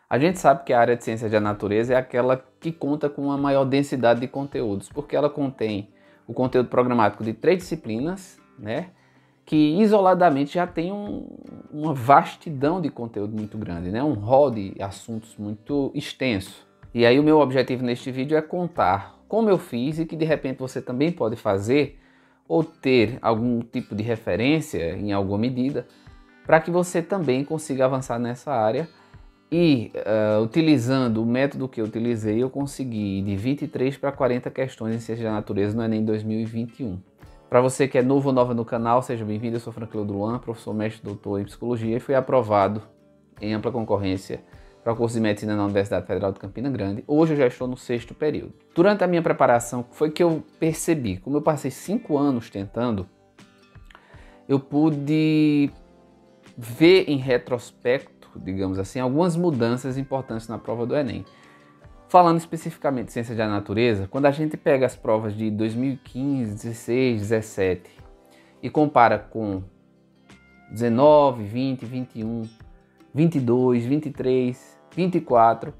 A gente sabe que a área de ciência da natureza é aquela que conta com uma maior densidade de conteúdos, porque ela contém o conteúdo programático de 3 disciplinas, né, que isoladamente já tem uma vastidão de conteúdo muito grande, né, um rol de assuntos muito extenso. E aí o meu objetivo neste vídeo é contar como eu fiz e que de repente você também pode fazer ou ter algum tipo de referência em alguma medida para que você também consiga avançar nessa área. E utilizando o método que eu utilizei, eu consegui ir de 23 para 40 questões em Ciência da Natureza no Enem 2021. Para você que é novo ou nova no canal, seja bem-vindo. Eu sou Franklin Duan, professor mestre doutor em Psicologia e fui aprovado em ampla concorrência para o curso de Medicina na Universidade Federal de Campina Grande. Hoje eu já estou no 6º período. Durante a minha preparação, foi que eu percebi, como eu passei 5 anos tentando, eu pude ver em retrospecto, digamos assim, algumas mudanças importantes na prova do Enem. Falando especificamente de Ciência da Natureza, quando a gente pega as provas de 2015, 16, 17 e compara com 19, 20, 21, 22, 23, 24,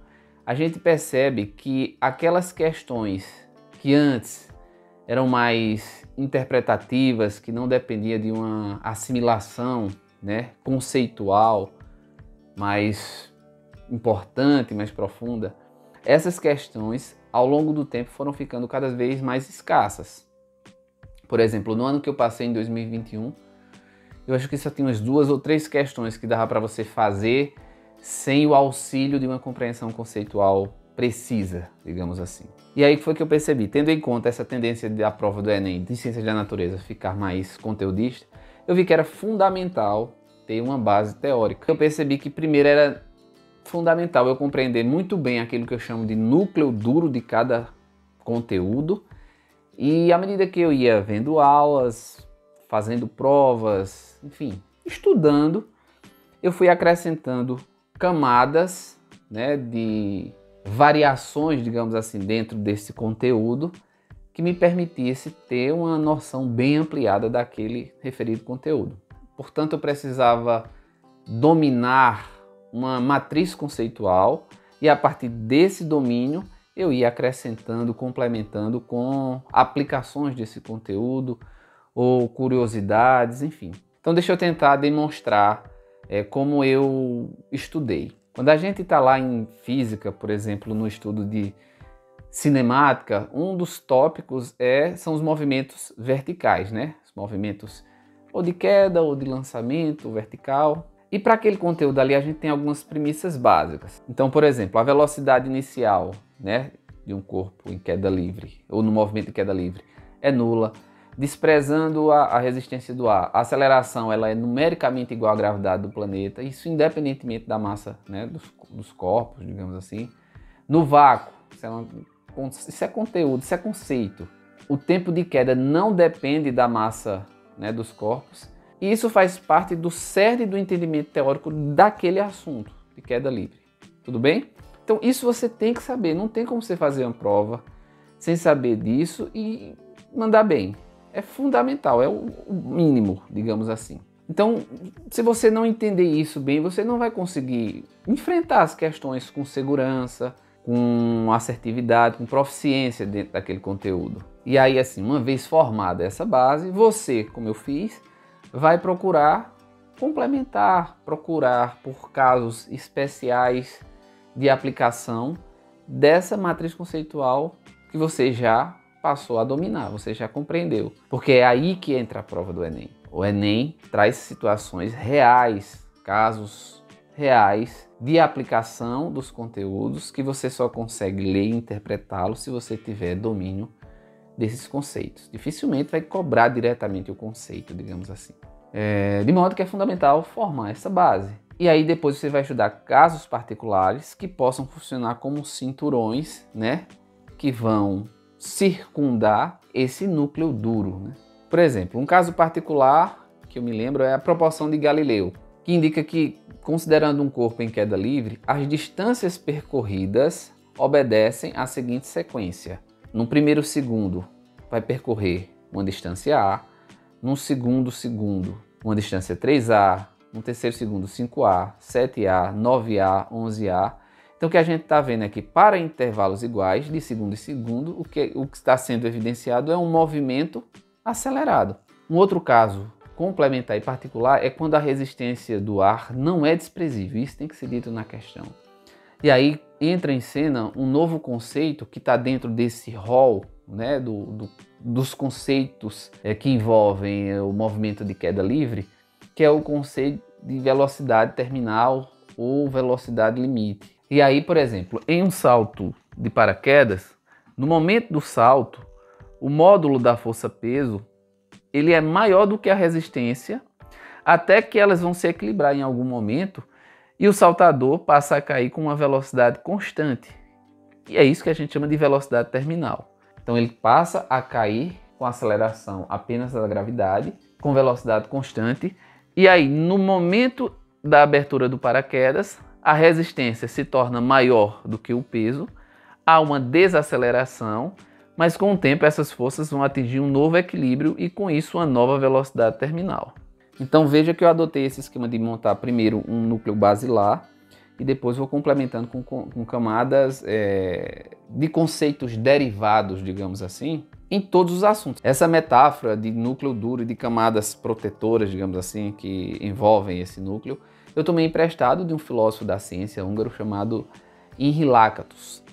a gente percebe que aquelas questões que antes eram mais interpretativas, que não dependia de uma assimilação, né, conceitual, mais importante, mais profunda, essas questões ao longo do tempo foram ficando cada vez mais escassas. Por exemplo, no ano que eu passei em 2021, eu acho que só tinha umas 2 ou 3 questões que dava para você fazer sem o auxílio de uma compreensão conceitual precisa, digamos assim. E aí foi que eu percebi, tendo em conta essa tendência da prova do Enem de Ciências da Natureza ficar mais conteudista, eu vi que era fundamental ter uma base teórica. Eu percebi que primeiro era fundamental eu compreender muito bem aquilo que eu chamo de núcleo duro de cada conteúdo, e à medida que eu ia vendo aulas, fazendo provas, enfim, estudando, eu fui acrescentando camadas, né, de variações, digamos assim, dentro desse conteúdo que me permitisse ter uma noção bem ampliada daquele referido conteúdo. Portanto, eu precisava dominar uma matriz conceitual e a partir desse domínio eu ia acrescentando, complementando com aplicações desse conteúdo ou curiosidades, enfim. Então deixa eu tentar demonstrar como eu estudei. Quando a gente está lá em física, por exemplo, no estudo de cinemática, um dos tópicos são os movimentos verticais, né? Os movimentos ou de queda ou de lançamento vertical. E para aquele conteúdo ali a gente tem algumas premissas básicas. Então, por exemplo, a velocidade inicial, né, de um corpo em queda livre ou no movimento de queda livre é nula, desprezando a resistência do ar. A aceleração ela é numericamente igual à gravidade do planeta, isso independentemente da massa, né, dos corpos, digamos assim. No vácuo, isso é conteúdo, isso é conceito. O tempo de queda não depende da massa, né, dos corpos. E isso faz parte do cerne do entendimento teórico daquele assunto de queda livre. Tudo bem? Então isso você tem que saber. Não tem como você fazer uma prova sem saber disso e mandar bem. É fundamental, é o mínimo, digamos assim. Então, se você não entender isso bem, você não vai conseguir enfrentar as questões com segurança, com assertividade, com proficiência dentro daquele conteúdo. E aí, assim, uma vez formada essa base, você, como eu fiz, vai procurar complementar, procurar por casos especiais de aplicação dessa matriz conceitual que você já passou a dominar, você já compreendeu. Porque é aí que entra a prova do Enem. O Enem traz situações reais, casos reais de aplicação dos conteúdos que você só consegue ler e interpretá-los se você tiver domínio desses conceitos. Dificilmente vai cobrar diretamente o conceito, digamos assim. De modo que é fundamental formar essa base. E aí depois você vai estudar casos particulares que possam funcionar como cinturões, né, que vão circundar esse núcleo duro, né? Por exemplo, um caso particular que eu me lembro é a proporção de Galileu, que indica que, considerando um corpo em queda livre, as distâncias percorridas obedecem à seguinte sequência. No primeiro segundo, vai percorrer uma distância A, num segundo segundo, uma distância 3A, no terceiro segundo 5A, 7A, 9A, 11A, Então o que a gente está vendo é que para intervalos iguais, de segundo em segundo, o que está sendo evidenciado é um movimento acelerado. Um outro caso complementar e particular é quando a resistência do ar não é desprezível. Isso tem que ser dito na questão. E aí entra em cena um novo conceito que está dentro desse rol, né, dos conceitos que envolvem o movimento de queda livre, que é o conceito de velocidade terminal ou velocidade limite. E aí, por exemplo, em um salto de paraquedas, no momento do salto, o módulo da força-peso ele é maior do que a resistência, até que elas vão se equilibrar em algum momento e o saltador passa a cair com uma velocidade constante. E é isso que a gente chama de velocidade terminal. Então ele passa a cair com aceleração apenas da gravidade, com velocidade constante, e aí no momento da abertura do paraquedas, a resistência se torna maior do que o peso, há uma desaceleração, mas com o tempo essas forças vão atingir um novo equilíbrio e com isso uma nova velocidade terminal. Então veja que eu adotei esse esquema de montar primeiro um núcleo basilar e depois vou complementando com camadas de conceitos derivados, digamos assim, em todos os assuntos. Essa metáfora de núcleo duro e de camadas protetoras, digamos assim, que envolvem esse núcleo, eu tomei emprestado de um filósofo da ciência húngaro chamado Henri Lakatos.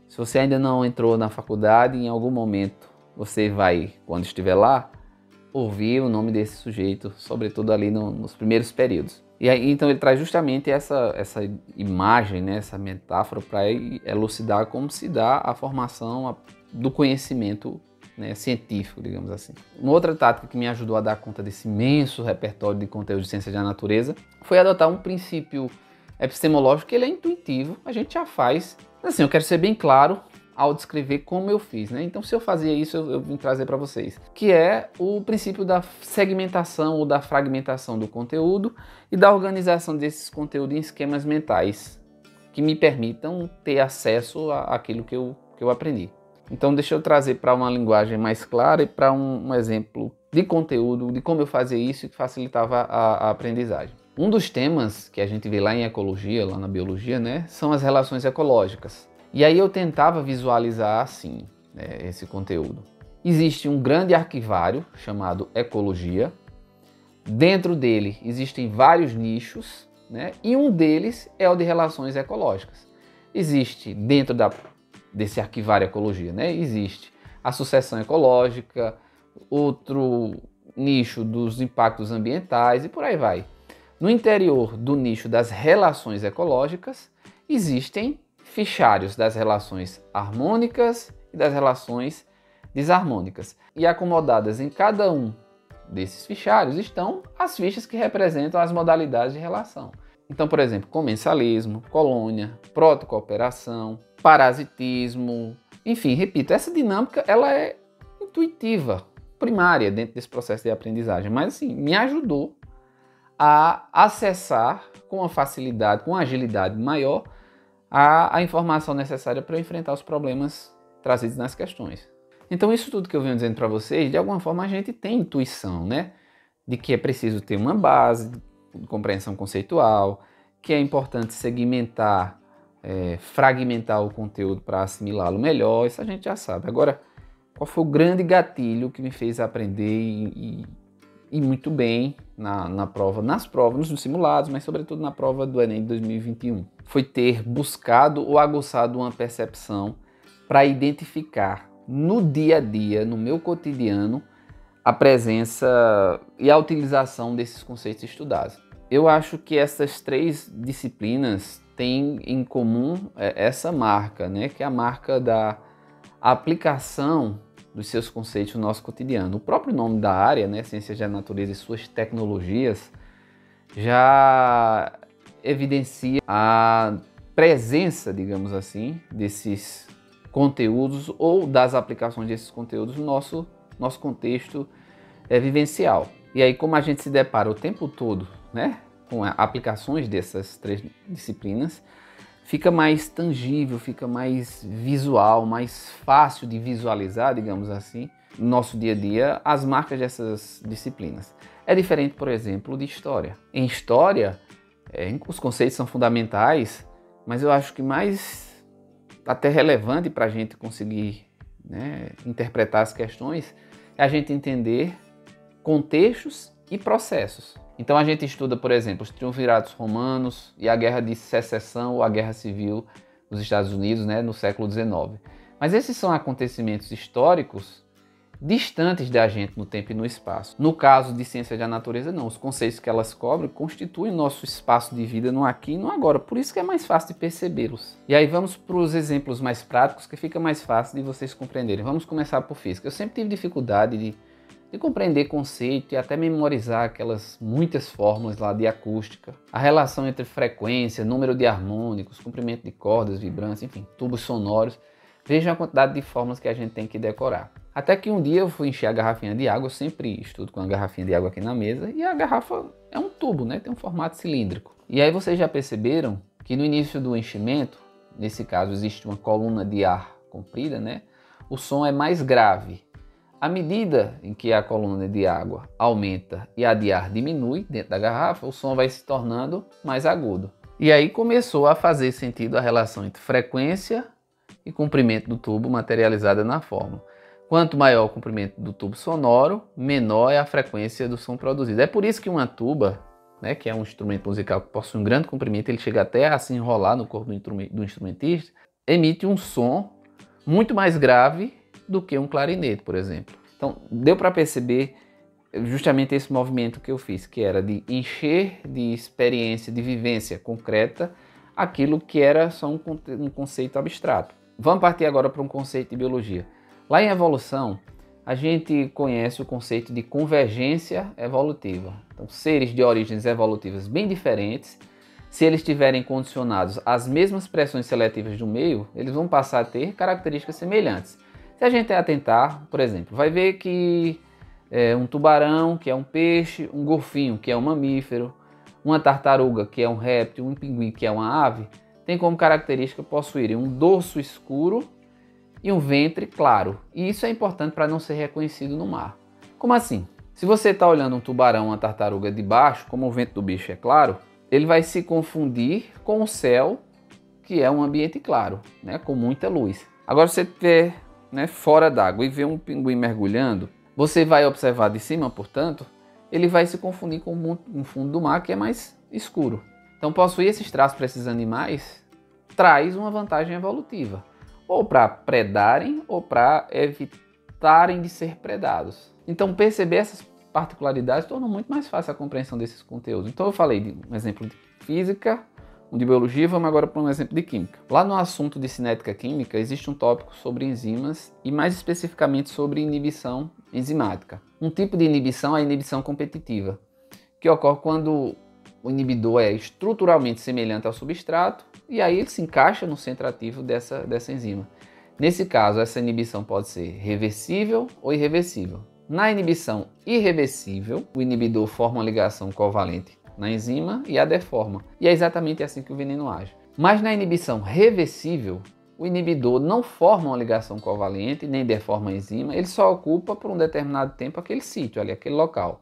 Se você ainda não entrou na faculdade, em algum momento você vai, quando estiver lá, ouvir o nome desse sujeito, sobretudo ali nos primeiros períodos. E aí, então ele traz justamente essa imagem, né, essa metáfora para elucidar como se dá a formação do conhecimento, né, científico, digamos assim. Uma outra tática que me ajudou a dar conta desse imenso repertório de conteúdo de ciência da natureza foi adotar um princípio epistemológico que ele é intuitivo, a gente já faz. Assim, eu quero ser bem claro ao descrever como eu fiz, né? Então, se eu fazia isso, eu vim trazer para vocês, que é o princípio da segmentação ou da fragmentação do conteúdo e da organização desses conteúdos em esquemas mentais que me permitam ter acesso àquilo que eu aprendi. Então, deixa eu trazer para uma linguagem mais clara e para um exemplo de conteúdo, de como eu fazia isso e que facilitava a aprendizagem. Um dos temas que a gente vê lá em ecologia, lá na biologia, né, são as relações ecológicas. E aí eu tentava visualizar assim, né, esse conteúdo. Existe um grande arquivário chamado ecologia. Dentro dele existem vários nichos, né, e um deles é o de relações ecológicas. Existe dentro desse arquivário ecologia, né, existe a sucessão ecológica, outro nicho dos impactos ambientais e por aí vai. No interior do nicho das relações ecológicas existem fichários das relações harmônicas e das relações desarmônicas. E acomodadas em cada um desses fichários estão as fichas que representam as modalidades de relação. Então, por exemplo, comensalismo, colônia, protocooperação, parasitismo, enfim, repito, essa dinâmica ela é intuitiva, primária dentro desse processo de aprendizagem, mas assim, me ajudou a acessar com uma facilidade, com uma agilidade maior, a informação necessária para eu enfrentar os problemas trazidos nas questões. Então isso tudo que eu venho dizendo para vocês, de alguma forma a gente tem intuição, né? De que é preciso ter uma base de compreensão conceitual, que é importante segmentar, fragmentar o conteúdo para assimilá-lo melhor, isso a gente já sabe. Agora, qual foi o grande gatilho que me fez aprender e muito bem nas provas, nos simulados, mas sobretudo na prova do Enem de 2021. Foi ter buscado ou aguçado uma percepção para identificar no dia a dia, no meu cotidiano, a presença e a utilização desses conceitos estudados. Eu acho que essas três disciplinas têm em comum essa marca, né? Que é a marca da aplicação dos seus conceitos no nosso cotidiano. O próprio nome da área, né, Ciências da Natureza e suas tecnologias, já evidencia a presença, digamos assim, desses conteúdos ou das aplicações desses conteúdos no nosso contexto vivencial. E aí, como a gente se depara o tempo todo, né, com aplicações dessas três disciplinas, fica mais tangível, fica mais visual, mais fácil de visualizar, digamos assim, no nosso dia a dia, as marcas dessas disciplinas. É diferente, por exemplo, de história. Em história, os conceitos são fundamentais mas eu acho que mais até relevante para a gente conseguir, né, interpretar as questões é a gente entender contextos e processos. Então a gente estuda, por exemplo, os triunviratos romanos e a Guerra de Secessão ou a Guerra Civil dos Estados Unidos, né, no século XIX. Mas esses são acontecimentos históricos distantes da gente no tempo e no espaço. No caso de ciência da natureza, não. Os conceitos que elas cobrem constituem nosso espaço de vida no aqui e no agora. Por isso que é mais fácil de percebê-los. E aí vamos para os exemplos mais práticos que fica mais fácil de vocês compreenderem. Vamos começar por física. Eu sempre tive dificuldade de compreender conceito e até memorizar aquelas muitas fórmulas lá de acústica. A relação entre frequência, número de harmônicos, comprimento de cordas, vibrância, enfim, tubos sonoros. Vejam a quantidade de fórmulas que a gente tem que decorar. Até que um dia eu fui encher a garrafinha de água, eu sempre estudo com a garrafinha de água aqui na mesa, e a garrafa é um tubo, né? Tem um formato cilíndrico. E aí vocês já perceberam que no início do enchimento, nesse caso existe uma coluna de ar comprida, né? O som é mais grave. À medida em que a coluna de água aumenta e a de ar diminui dentro da garrafa, o som vai se tornando mais agudo. E aí começou a fazer sentido a relação entre frequência e comprimento do tubo materializada na fórmula. Quanto maior o comprimento do tubo sonoro, menor é a frequência do som produzido. É por isso que uma tuba, né, que é um instrumento musical que possui um grande comprimento, ele chega até a se enrolar no corpo do instrumentista, emite um som muito mais grave do que um clarinete, por exemplo. Então, deu para perceber justamente esse movimento que eu fiz, que era de encher de experiência, de vivência concreta, aquilo que era só um conceito abstrato. Vamos partir agora para um conceito de biologia. Lá em evolução, a gente conhece o conceito de convergência evolutiva. Então, seres de origens evolutivas bem diferentes, se eles estiverem condicionados às mesmas pressões seletivas do meio, eles vão passar a ter características semelhantes. Se a gente atentar, por exemplo, vai ver que um tubarão, que é um peixe, um golfinho, que é um mamífero, uma tartaruga, que é um réptil, um pinguim, que é uma ave, tem como característica possuírem um dorso escuro e um ventre claro. E isso é importante para não ser reconhecido no mar. Como assim? Se você está olhando um tubarão, uma tartaruga de baixo, como o ventre do bicho é claro, ele vai se confundir com o céu, que é um ambiente claro, né, com muita luz. Agora, se você estiver, né, fora d'água e ver um pinguim mergulhando, você vai observar de cima, portanto, ele vai se confundir com o fundo do mar, que é mais escuro. Então, possuir esses traços para esses animais traz uma vantagem evolutiva, ou para predarem ou para evitarem de ser predados. Então, perceber essas particularidades torna muito mais fácil a compreensão desses conteúdos. Então, eu falei de um exemplo de física, um de biologia, vamos agora para um exemplo de química. Lá no assunto de cinética química, existe um tópico sobre enzimas e mais especificamente sobre inibição enzimática. Um tipo de inibição é a inibição competitiva, que ocorre quando o inibidor é estruturalmente semelhante ao substrato e aí ele se encaixa no centro ativo dessa enzima. Nesse caso, essa inibição pode ser reversível ou irreversível. Na inibição irreversível, o inibidor forma uma ligação covalente na enzima e a deforma. E é exatamente assim que o veneno age. Mas na inibição reversível, o inibidor não forma uma ligação covalente, nem deforma a enzima, ele só ocupa por um determinado tempo aquele sítio, ali, aquele local.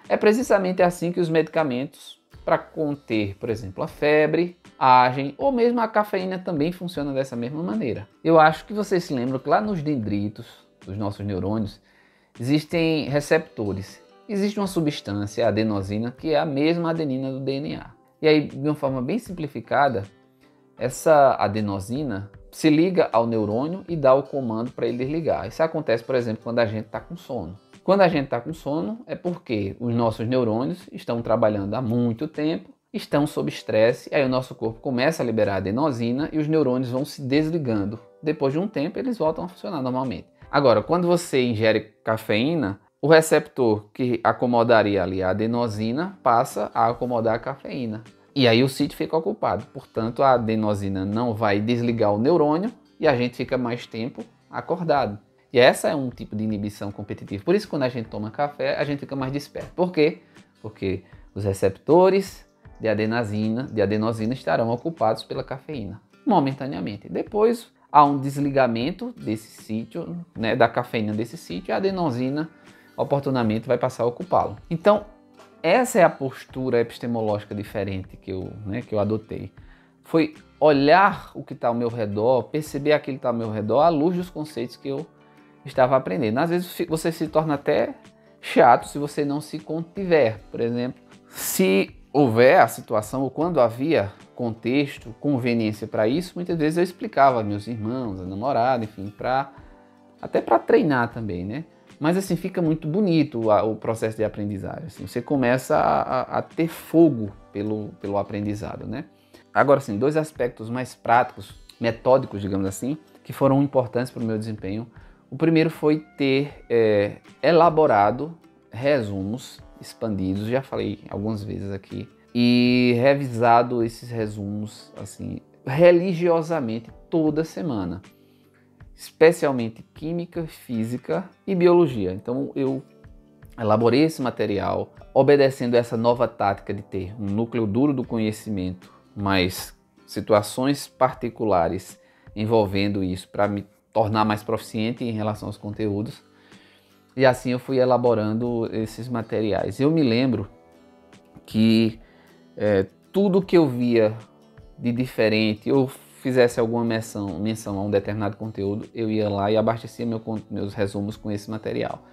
É precisamente assim que os medicamentos para conter, por exemplo, a febre, agem, ou mesmo a cafeína também funciona dessa mesma maneira. Eu acho que vocês se lembram que lá nos dendritos dos nossos neurônios existem receptores. Existe uma substância, a adenosina, que é a mesma adenina do DNA. E aí, de uma forma bem simplificada, essa adenosina se liga ao neurônio e dá o comando para ele desligar. Isso acontece, por exemplo, quando a gente está com sono. Quando a gente está com sono é porque os nossos neurônios estão trabalhando há muito tempo, estão sob estresse, aí o nosso corpo começa a liberar adenosina e os neurônios vão se desligando. Depois de um tempo, eles voltam a funcionar normalmente. Agora, quando você ingere cafeína, o receptor que acomodaria ali a adenosina passa a acomodar a cafeína. E aí o sítio fica ocupado. Portanto, a adenosina não vai desligar o neurônio e a gente fica mais tempo acordado. E essa é um tipo de inibição competitiva. Por isso, quando a gente toma café, a gente fica mais desperto. Por quê? Porque os receptores de adenosina estarão ocupados pela cafeína, momentaneamente. Depois, há um desligamento desse sítio, né, da cafeína desse sítio, e a adenosina, oportunamente, vai passar a ocupá-lo. Então, essa é a postura epistemológica diferente que eu adotei. foi olhar o que está ao meu redor, perceber aquilo que está ao meu redor à luz dos conceitos que eu estava aprendendo. Às vezes você se torna até chato se você não se contiver. Por exemplo, se houver a situação ou quando havia contexto, conveniência para isso, muitas vezes eu explicava aos meus irmãos, a namorada, enfim, até para treinar também, né? Mas assim, fica muito bonito o processo de aprendizagem. Assim, você começa a ter fogo pelo aprendizado, né? Agora sim, dois aspectos mais práticos, metódicos, digamos assim, que foram importantes para o meu desempenho. O primeiro foi ter elaborado resumos expandidos, já falei algumas vezes aqui, e revisado esses resumos assim religiosamente toda semana, especialmente química, física e biologia. Então eu elaborei esse material obedecendo essa nova tática de ter um núcleo duro do conhecimento, mas situações particulares envolvendo isso para me tornar mais proficiente em relação aos conteúdos. E assim eu fui elaborando esses materiais. Eu me lembro que tudo que eu via de diferente, ou fizesse alguma menção a um determinado conteúdo, eu ia lá e abastecia meus resumos com esse material.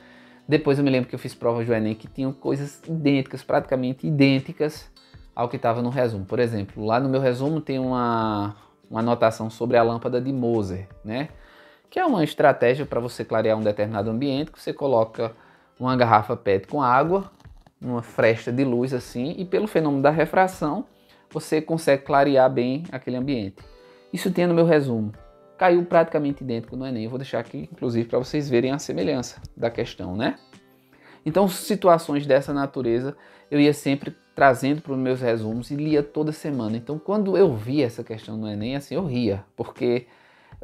Depois eu me lembro que eu fiz provas do Enem que tinham coisas idênticas, praticamente idênticas ao que estava no resumo. Por exemplo, lá no meu resumo tem uma anotação sobre a lâmpada de Moser, né? Que é uma estratégia para você clarear um determinado ambiente, que você coloca uma garrafa PET com água, uma fresta de luz assim, e pelo fenômeno da refração, você consegue clarear bem aquele ambiente. Isso tem no meu resumo. Caiu praticamente idêntico no Enem. Eu vou deixar aqui, inclusive, para vocês verem a semelhança da questão, né? Então, situações dessa natureza, eu ia sempre trazendo para os meus resumos e lia toda semana. Então, quando eu via essa questão no Enem, assim, eu ria, porque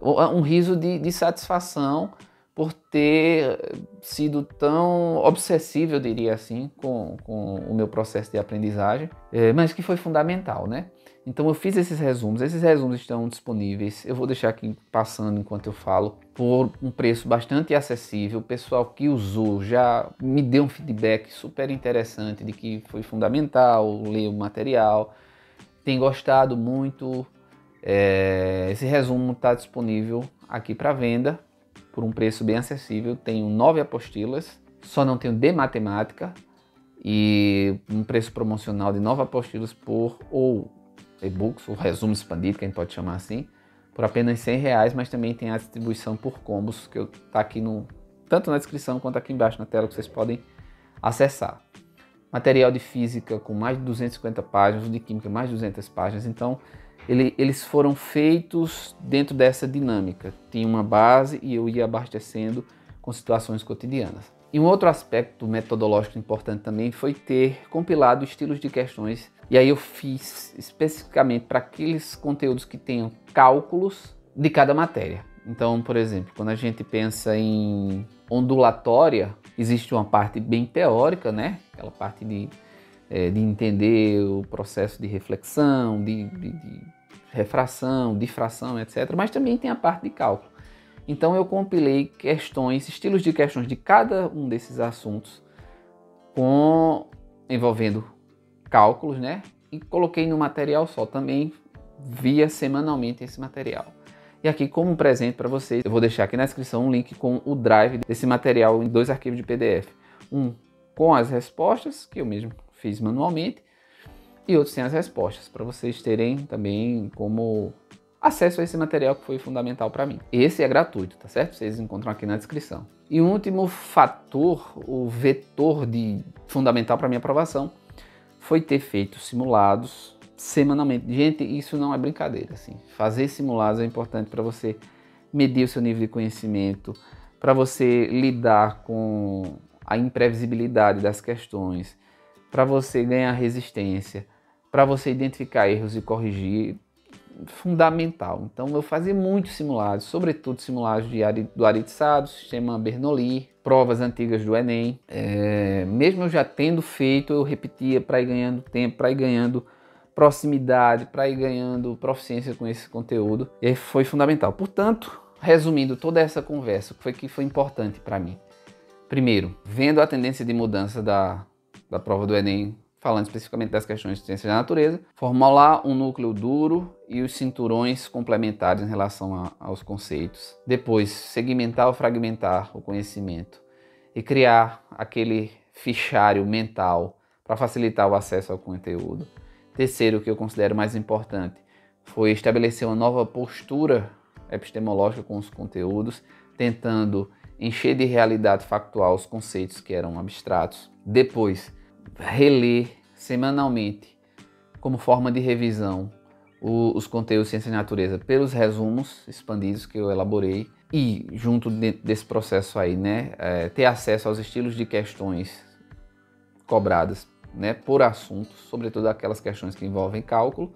um riso de satisfação por ter sido tão obsessivo, eu diria assim, com o meu processo de aprendizagem, mas que foi fundamental, né? Então eu fiz esses resumos estão disponíveis, eu vou deixar aqui passando enquanto eu falo, por um preço bastante acessível. O pessoal que usou já me deu um feedback super interessante de que foi fundamental ler o material, tem gostado muito. Esse resumo está disponível aqui para venda por um preço bem acessível. Tenho 9 apostilas, só não tenho de matemática, e um preço promocional de 9 apostilas por ou e-books, ou resumo expandido, que a gente pode chamar assim, por apenas R$100, mas também tem a distribuição por combos, que está aqui tanto na descrição quanto aqui embaixo na tela, que vocês podem acessar. Material de física com mais de 250 páginas, de química mais de 200 páginas, então eles foram feitos dentro dessa dinâmica. Tinha uma base e eu ia abastecendo com situações cotidianas. E um outro aspecto metodológico importante também foi ter compilado estilos de questões. E aí eu fiz especificamente para aqueles conteúdos que tenham cálculos de cada matéria. Então, por exemplo, quando a gente pensa em ondulatória, existe uma parte bem teórica, né? Aquela parte de entender o processo de reflexão, de refração, difração, etc. Mas também tem a parte de cálculo. Então eu compilei estilos de questões de cada um desses assuntos envolvendo cálculos, né? E coloquei no material só, também via semanalmente esse material. E aqui, como um presente para vocês, eu vou deixar aqui na descrição um link com o drive desse material em 2 arquivos de PDF. Um com as respostas, que eu mesmo fiz manualmente, e outro sem as respostas, para vocês terem também como acesso a esse material que foi fundamental para mim. Esse é gratuito, tá certo? Vocês encontram aqui na descrição. E um último fator, o vetor fundamental para minha aprovação, foi ter feito simulados semanalmente. Gente, isso não é brincadeira, assim. Fazer simulados é importante para você medir o seu nível de conhecimento, para você lidar com a imprevisibilidade das questões, para você ganhar resistência, para você identificar erros e corrigir. Fundamental. Então eu fazia muitos simulados, sobretudo simulados do Aritsado, sistema Bernoulli, provas antigas do Enem. Mesmo eu já tendo feito, eu repetia para ir ganhando tempo, para ir ganhando proximidade, para ir ganhando proficiência com esse conteúdo. E foi fundamental. Portanto, resumindo toda essa conversa, o que foi importante para mim? Primeiro, vendo a tendência de mudança da prova do Enem falando especificamente das questões de ciência da natureza, formular um núcleo duro e os cinturões complementares em relação aos conceitos. Depois, segmentar ou fragmentar o conhecimento e criar aquele fichário mental para facilitar o acesso ao conteúdo. Terceiro, o que eu considero mais importante, foi estabelecer uma nova postura epistemológica com os conteúdos, tentando encher de realidade factual os conceitos que eram abstratos. Depois, reler semanalmente, como forma de revisão, os conteúdos de ciência da natureza pelos resumos expandidos que eu elaborei. E, junto desse processo aí, né, ter acesso aos estilos de questões cobradas, né, por assunto, sobretudo aquelas questões que envolvem cálculo.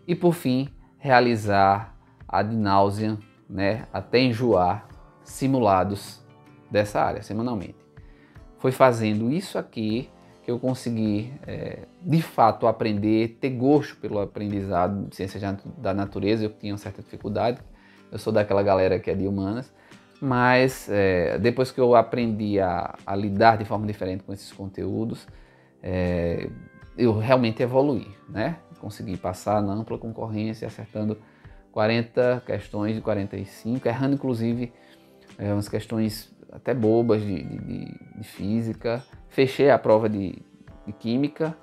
E, por fim, realizar ad nauseam, né, até enjoar, simulados dessa área semanalmente. Foi fazendo isso aqui que eu consegui, de fato, aprender, ter gosto pelo aprendizado de ciência da natureza. Eu tinha uma certa dificuldade, eu sou daquela galera que é de humanas, mas depois que eu aprendi a lidar de forma diferente com esses conteúdos, eu realmente evoluí, né? Consegui passar na ampla concorrência, acertando 40 questões de 45, errando inclusive umas questões até bobas de física. Fechei a prova de química,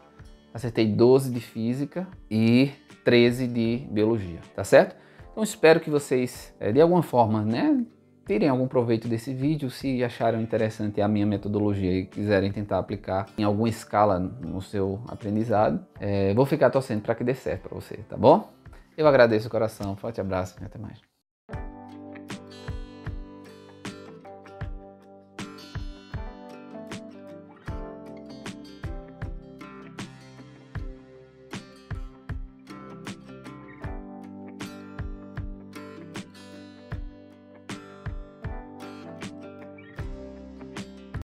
acertei 12 de física e 13 de biologia, tá certo? Então espero que vocês, de alguma forma, né, tirem algum proveito desse vídeo. Se acharam interessante a minha metodologia e quiserem tentar aplicar em alguma escala no seu aprendizado, vou ficar torcendo para que dê certo para você, tá bom? Eu agradeço o coração, forte abraço e até mais.